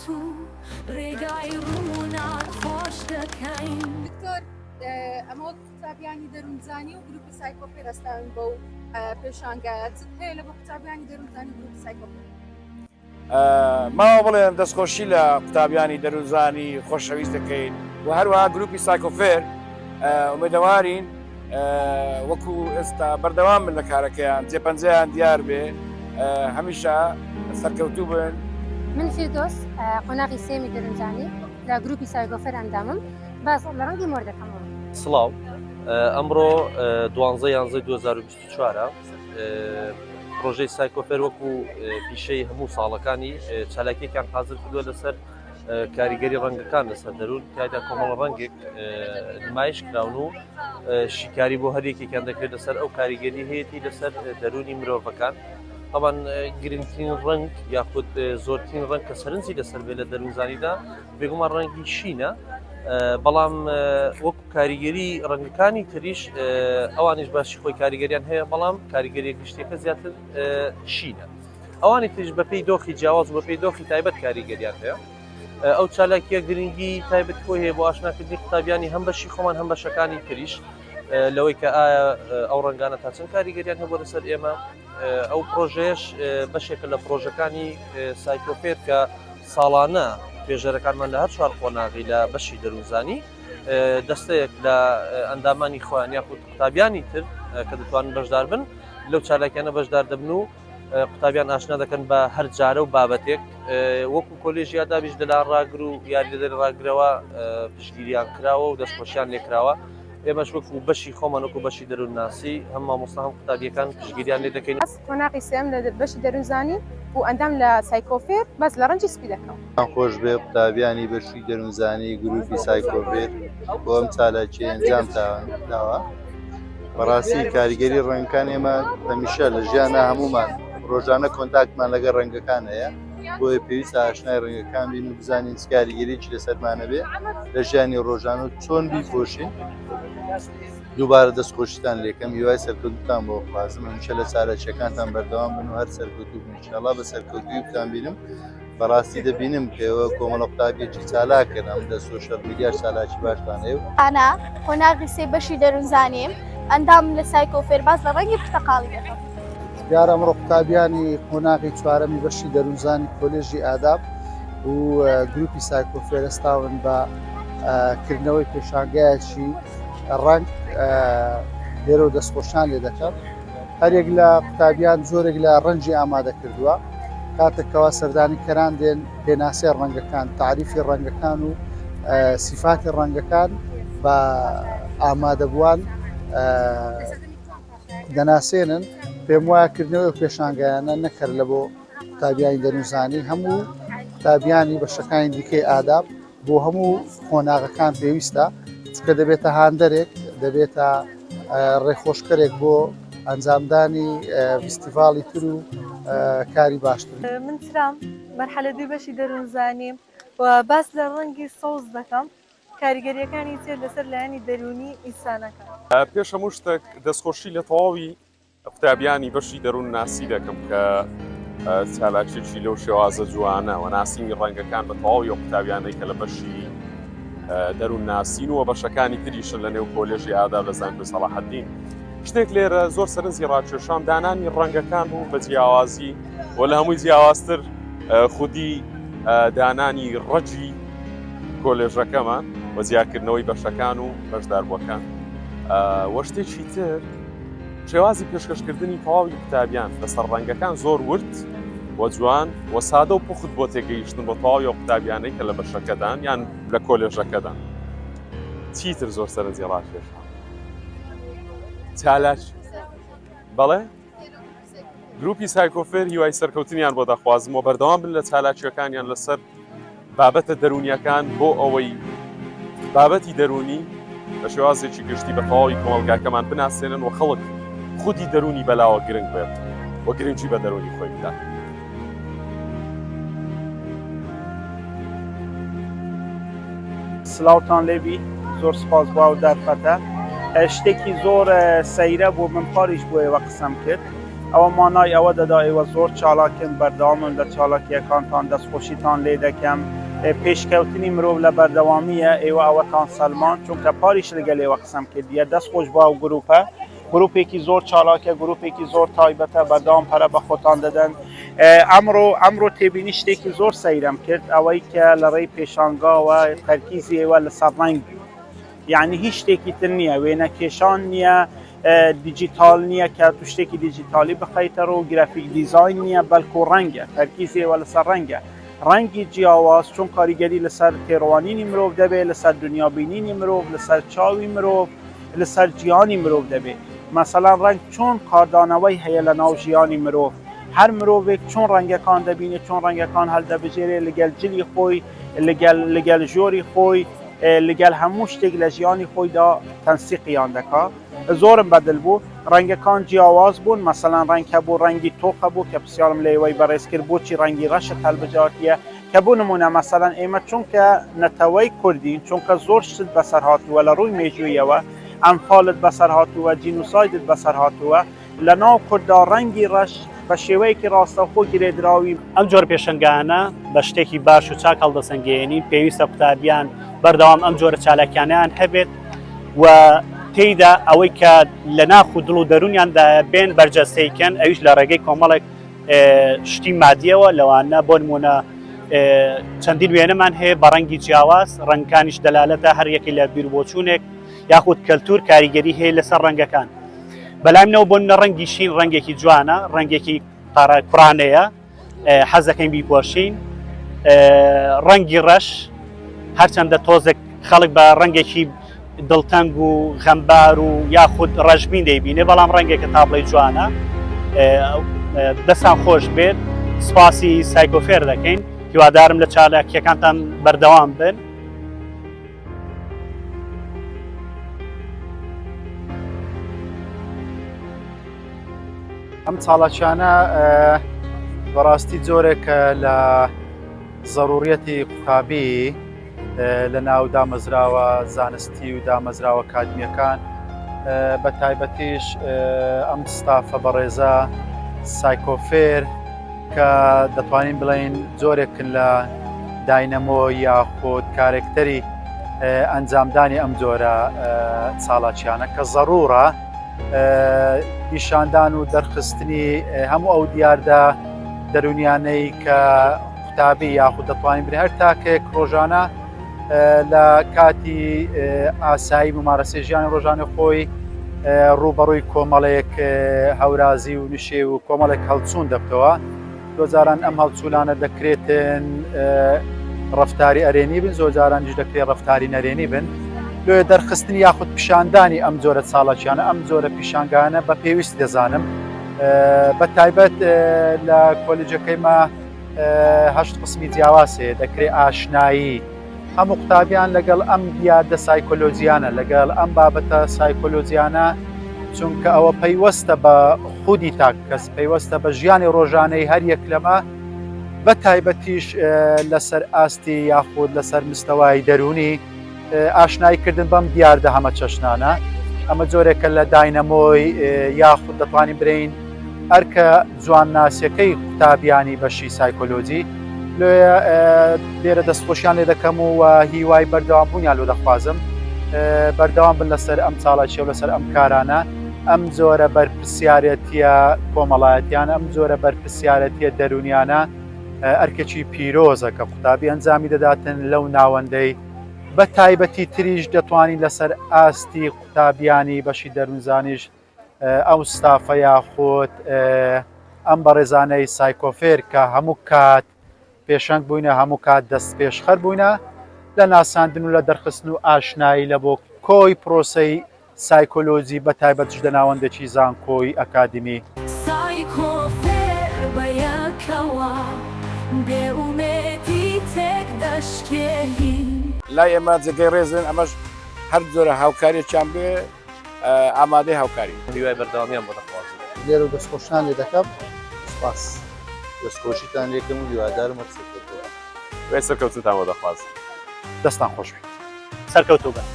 تو ڕێگای ڕوونات خۆش دەکەین. دکتۆر ئەمە قوتابیانی دەروونزانی و گروپی سایکۆفێر ئەستاون بۆ پێشانگایە چت هەیە لە بۆ قوتابیانی دەروونزانی و گروپی سایکۆفێر؟ ماوە بڵێن دەستخۆشی لە قوتابیانی دەروونزانی خۆشەویست دەکەین و هەروەها گروپی سایکۆفێر ئومێدەوارین وەکو ئێستا بەردەوام بن لە کارەکەیان جێپەنجەیان دیار بێ هەمیشە سەرکەوتوو بن. من فیردۆس قۆناغی سێمی دەروونزانی لە گروپی سایکۆفێر ئەندامم باز لە ڕەنگی مۆردەکەمەوە. سڵاو ئەمڕۆ 12/11/2024 پرۆژەی سایکۆفێر وەکو پیشەی هەموو ساڵەکانی چالاکیەکان حاضر کردووە لەسەر کاریگەری ڕەنگەکان لەسەر دەروون کایدا کۆمەڵە ڕەنگێک نمایش کراون و شیکاری بۆ هەرێکێکیان دەکرێت لەسەر ئەو کاریگەری هەیەی لەسەر دەرونی مرۆڤەکان. طبعاً گرنگترین ڕنگ یاخود زۆرترین ڕنگ کە سەرنجی لەسەر بێ لە دەروونزانیدا بێگومان ڕەنگی شینە، بەڵام وەکو کاریگەری ڕەنگەکانی تریش ئەوانش باشی خۆی کاریگەریان هەیە، بەڵام کاریگەری گشتێکە زیاتر شینە. ئەوانی تریش بەپێی دۆخی جیاواز و بەپێی دۆخی تایبەت کاریگەریان هەیە. ئەو چالاکیە گرنگی تایبەت خۆی هەیە بۆ ئاشناکردنی قوتابیانی هەم بەشی خۆمان هەم بەشەکانی تریش لەوەی کە ئایا ئەو ڕەنگانە تا چەند کاریگەریان هەبوو لەسەر ئێمە. ئەو پرۆژەیەش بەشێکە لە پرۆژەکانی سایکۆفێر کە ساڵانە توێژەرەکانمان لە هەر چوار قۆناغی لە بەشی دەروونزانی دەستەیەک لە ئەندامانی خۆیان یاخود قوتابیانی تر کە دەتوانن بەشدار بن لەو چالاکیانە بەشدار دەبن و قوتابیان ئاشنا دەکەن بە هەر جارە و بابەتێک وەکو کۆلێژی ئادابیش لەلا ڕاگر و یاریدەدەری ڕاگرەوە پشتگیریان کراوە و دەستخۆشیان لێکراوە. ئێمەش وەکو بەشی خۆمان وەکو بەشی دەروونناسی هەم مامۆستا هەم قوتابیەکان پشتگیریان لێ دەکەین. قۆناغی سێم لە بەشی دەروونزانی و ئەندام لە سایکۆفێر بەس لە ڕەنجی سپی دەکەم. خۆش بێ قوتابیانی بەشی دەروونزانی گروپی سایکۆفێر بۆ ئەم چالاکی ئەنجام داوە. بەڕاستی کاریگەری ڕەنگەکان ئێمە هەمیشە لە ژیانە هەمومان ڕۆژانە کۆنتاکتمان لەگەڵ ڕەنگەکان هەیە، بۆیە پێویستە ئاشنای ڕەنگەکان بین و بزانین چ کاریگەریی لەسەرمانە بێ لە ژیانی ڕۆژانە و چۆن بیپۆشین. دووبارە دەستخۆشیتان لێکەم، هیوای سەرکەوتوتان بۆ خوازم هەمیشە لە چارەچیەکانتان بەردەوام بن و هەر سەرکەوتوو بن. ئینشاڵڵا بە سەرکەوتوویتان بینم. بەڕاستی دەبینم کەەوە کۆمەڵە قوتابیەکی چالاکن ئەم لە سۆشەل میدیاش چالاکی باشتان هەیە. ئانا قۆناغی سێ بەشی دەروونزانیم ئەندام لە سایکۆفێر باز لە ڕەنگی پرتەقاڵی دەکەم. دیارە ئەمڕۆ قوتابیانی قۆناغی چوارەمی بەشی دەروونزانی کۆلێژی ئاداب و گروپی سایکۆفێر ئەستاون بە کردنەوەی پێشانگایەکی ڕنگ لێرە و دەستخۆشان لێ دەکەم. هەرێک لە قوتابیان زۆرێک لە ڕەنجی ئامادە کردووە کاتێکەوە سەردانیکەران دێن پێناسێ ڕەنگەکان، تعریفی ڕەنگەکان و سیفاتی ڕەنگەکان بە ئامادەبووان دەناسێنن. پێم وایە کردنەوەی پێشانگایانە نەکرد لە بۆ قوتابیانی دەروونزانی، هەموو قوتابیانی بەشەکانی دیکەی ئاداب بۆ هەموو قۆناغەکان پێویستە، چکە دەبێتە هاندەرێک، دەبێتە ڕێخۆشکەرێک بۆ ئەنجامدانی فستیڤاڵی تر و کاری باشتر. من سرام مەرحەلە دوی بەشی دەروونزانیم و باس لە ڕەنگی سەوز دەکەم کاریگەریەکانی چێ لەسەر لایەنی دەرونی ئینسانەکان. پێش هەموو شتێک دەستخۆشی لە تەواوی قوتابیانی بەشی دەروونناسی دەکەم کە چالاکیێکی لەو شێوازە جوانە و ناسینی ڕەنگەکان بە تەواوی قوتابیانەی کە لە بەشی دەروونناسین و بەشەکانی تریشن لە نێو کۆلێژی ئاداب لە زانکۆی سەلاحەدین. شتێک لێرە زۆر سەرنجی ڕاکێشان دانانی ڕەنگەکان بوو بە جیاوازی و لە هەمووی جیاوازتر خودی دانانی ڕەجی کۆلێژەکەمان و زیادکردنەوەی بەشەکان و بەشداربووەکان. وە شتێکی تر شێوازی پێشکەشکردنی تەواوی قوتابیان لەسەر ڕەنگەکان زۆر ورد و جوان و سادە و پوخت بۆ تێگەیشتن بۆ تەواوی قوتابیانەی کە لە بەشەکەدان یان لە کۆلێژەکەدان. چیتر زۆر سەرنجی ڕاکێشان چالاک بەڵێ گروپی سایکۆفێر هیوای سەرکەوتنیان بۆ دەخوازم و بەردەوام بن لە چالاکیەکانیان لەسەر بابەتە دەرونیەکان بۆ ئەوەی بابەتی دەرونی بە شێوازێکی گشتی بە تەواوی کۆمەڵگاکەمان بناسێنن و خەڵک خودی دەرونی بەلاوە گرنگ بێت و گرنگی بە دەرونی خۆی بدات. سلااوتان لێبی زۆر سپاس با و دەرفەتە شتێکی زۆر سەیرە بۆ من پاریش بۆ ئێوە قسەم کرد ئەوە مانای ئەوە دەدا ئێوە زۆر چالاکن بەردەوامن لە چالاکیەکانتان دەستخۆشیتان لێ دەکەم پێشکەوتنی مرۆڤ لە بەردەوامیە ئێوە ئەوەتان سەلمان چونکە پاریش لەگەل ئێوە قسەم کردیە دەستخۆش با و گروپە گروپێکی زۆر چالاکە گروپێکی زۆر تایبەتە بەردەوام پەرە بە خۆتان دەدەن ئەمڕۆ تێبینی شتێکی زۆر سەیرم کرد ئەوەی کە لە ڕێی پێشانگاوە تەرکیزی ئێوە لەسەر ڕەنگ یعنی هیچ شتێکی تر نییە وێنە کێشان نییە دیجیتال نییە کە تو شتێکی دیجیتالی بخەیتەوە و گرافیک دیزاین نییە بەلکو ڕەنگە تەرکیزی ئێوە لەسەر ڕەنگە ڕەنگی جیاواز چۆن کاریگەری لەسەر تێڕوانینی مرۆڤ دەبێت لەسەر دنیابینینی مرۆڤ لەسەر چاوی مرۆڤ لەسەر جیانی مرۆڤ دەبێت مەسەڵەن ڕەنگ چۆن کاردانەوەی هەیە لە ناو ژیانی مرۆڤ هەر مرۆڤێک چۆن ڕەنگەکان دەبینێت چۆن ڕەنگەکان هەڵدەبژێرێت لەگەل جلی خۆی لەگەل ژۆری خۆی لەگەل هەموو شتێک لە ژیانی خۆیدا تەنسیقیان دەکات زۆرم بەدڵ بوو ڕەنگەکان جیاواز بوون مەسەڵەن ڕەنگ هەبوو ڕەنگی تۆقە بوو کە پرسیارم لە ئێوەی بەڕێز کرد بۆچی ڕەنگی ڕەشت هەڵبژاردیە کە بوو نمونە مەسەڵەن ئێمە چونکە نەتەوەی کوردین چونکە زۆر شت بەسەر هاتووە لە ڕووی مێژوویەوە ئەمفالت بەسەر هاتووە جینوسایدت بەسەر هاتووە لە ناو کووردا ڕەنگی ڕەش بە شێوەیەکی ڕاستەوخۆ گرێدراوی ئەم جۆر پێشنگانە بە شتێکی باش و چاک هەڵدەسەنگێنین پێویستە قوتابیان بەردەوام ئەم جۆرە چالاکیانیان هەبێت و تێیدا ئەوەی کە لە ناخ و دڵ و دەرونیاندا بێن بەرجەستەیکەن ئەویش لە ڕێگەی کۆمەڵێک شتی مادیەوە لەوانە بۆ نمونە چەندین وێنەمان هەیە بە ڕەنگی جیاواز ڕەنگەکانیش دەلالەتە هەر یەکی لە بیربۆچوونێک یاخود کەلتور کاریگەری هەیە لەسەر ڕەنگەکان بەلایمنەوە بۆ ڕەنگی شین ڕەنگێکی جوانە ڕەنگێکی قڕانەیە حەزەکەین بیپۆشین ڕەنگی ڕەش هەرچەندە تۆزێک خەڵک بە ڕەنگێکی دڵتەنگ و غەمبار و یاخود ڕەشبین دەیبینێ بەڵام ڕەنگێکە تابڵی جوانە دەستان خۆش بێت سپاسی سایکۆفێر دەکەین هیوادارم لە چالاکیەکانتان بەردەوام بن ئەم چاڵاکیانە بەڕاستی جۆرێکە لە ضرورەتی قوتابی لە ناو دامەزراوە زانستی و دامەزراوە کاتمیەکان بە تایبەتیش ئەم ستافە بەڕێزە سایکۆفێر کە دەتوانین بڵین جۆرێکن لە داینەمۆ یاخود کارێکتەری ئەنجامدانی ئەم جۆرە چاڵاکیانە کە ضرورە نیشاندان و دەرخستنی هەموو ئەو دیاردا دەرونیانەی کە قوتابی یاخود دەتوانین بێ هەر تاکێک ڕۆژانە لە کاتی ئاسایی ممارەسەی ژیانی ڕۆژانە خۆی ڕوبەڕووی کۆمەڵێک هەورازی و نشێ و کۆمەڵێک هەڵچوون دەبتەوە زۆرجاران ئەم هەڵچوولانە دەکرێتن ڕەفتاری ئەرێنی بن زۆرجارانیش دەکرێت ڕەفتاری نەرێنی بن لێ دەرخستنی یاخود پیشاندانی ئەم جۆرە چاڵاکیانە ئەم جۆرە پیشانگانە بە پێویست دەزانم بە تایبەت لە کۆلیجەکەیمە هەشت قسمی جیاواسێ دەکرێت ئاشنایی هەموو قوتابیان لەگەڵ ئەم دیاردە سایکۆلۆجیانە لەگەڵ ئەم بابەتە سایکۆلۆجیانە چونکە ئەوە پەیوەستە بە خودی تاک کەس پەیوەستە بە ژیانی ڕۆژانەی هەر یەک لەمە بە تایبەتیش لەسەر ئاستی یاخود لەسەر مستەوای دەرونی ئاشناییکردن بەم دیاردە هەمە چەشنانە ئەمە جۆرێکە لە داینەمۆی یاخود دەتوانین برین ئەرکە جوانناسیەکەی قوتابیانی بەشی سایکۆلۆجی لێرە دەستخۆشیان لێ دەکەم و هیوای بەردەوامبوونیان لۆ دەخوازم بەردەوام بن لەسەر ئەم چاڵاکیە و لەسەر ئەم کارانە ئەم جۆرە بەرپرسیارەتیە کۆمەڵایەتیان ئەم جۆرە بەرپرسیارەتیە دەرونیانە ئەرکێکی پیرۆزە کە قوتابی ئەنجامی دەداتن لەو ناوەندەی بە تایبەتی تریش دەتوانین لەسەر ئاستی قوتابیانی بەشی دەروونزانیش ئەو ستافە یاخۆت ئەم بەڕێزانەی سایکۆفێر کە هەموو کات پێشەنگ بووینە هەموو کات دەست پێشخەر بووینە لە ناساندن و لە دەرخستن و ئاشنایی لە بۆ کۆی پرۆسەی سایکۆلۆجی بە تایبەتش دەناوەندێکی زانکۆی ئەکادمی سایکۆفێر بە یەکەوە بێئومێدی تێک دەشکێنی لای ئێمە جێگەی ڕێزن ئەمەش هەر جۆرە هاوکاریەکیان بێ ئامادەی هاوکاری هیوای بەردەوامیان بۆ دەخوازم لێرە و دەستخۆشیان لێ دەکەم سپاس دەستخۆشیتان لێکم و هیوادارم وەرسەکەوتەوە وێ سەرکەوتنتان بۆ دەخوازم دەستان خۆش بێت سەرکەوتوو بن